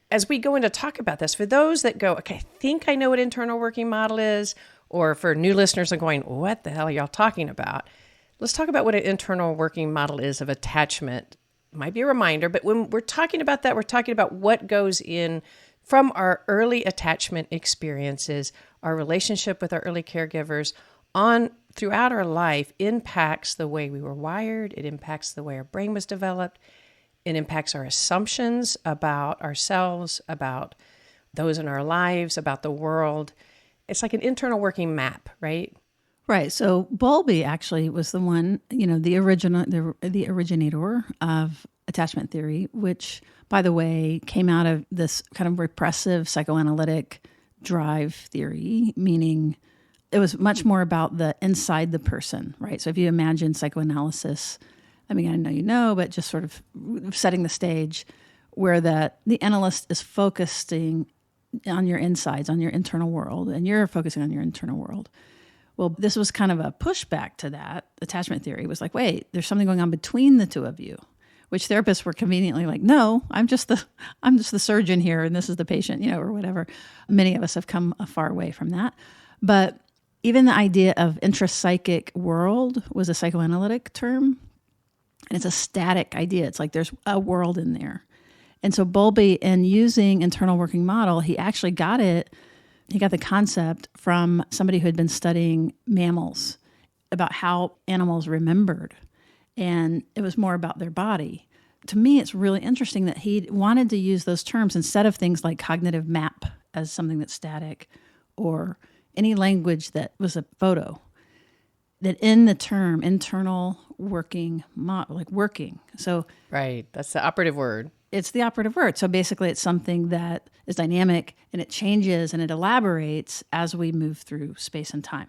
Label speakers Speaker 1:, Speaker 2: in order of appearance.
Speaker 1: as we go into talk about this, for those that go, okay, I think I know what internal working model is, or for new listeners are going, what the hell are y'all talking about? Let's talk about what an internal working model is of attachment. Might be a reminder, but when we're talking about that, we're talking about what goes in from our early attachment experiences, our relationship with our early caregivers on throughout our life impacts the way we were wired. It impacts the way our brain was developed. It impacts our assumptions about ourselves, about those in our lives, about the world. It's like an internal working map, right?
Speaker 2: Right. So Bowlby actually was the one, the originator of attachment theory, which, by the way, came out of this kind of repressive psychoanalytic drive theory, meaning it was much more about the inside the person, right? So if you imagine psychoanalysis, I mean, I know you know, but just sort of setting the stage where the analyst is focusing on your insides, on your internal world, and you're focusing on your internal world. Well, this was kind of a pushback to that. Attachment theory was like, wait, there's something going on between the two of you, which therapists were conveniently like, no, I'm just the surgeon here, and this is the patient, or whatever. Many of us have come a far away from that. But even the idea of intrapsychic world was a psychoanalytic term, and it's a static idea. It's like there's a world in there. And so Bowlby, in using internal working model, he actually got the concept from somebody who had been studying mammals about how animals remembered. And it was more about their body. To me, it's really interesting that he wanted to use those terms instead of things like cognitive map as something that's static, or any language that was a photo. That in the term internal working model, like working. So
Speaker 1: right, that's the operative word.
Speaker 2: It's the operative word. So basically it's something that is dynamic and it changes and it elaborates as we move through space and time.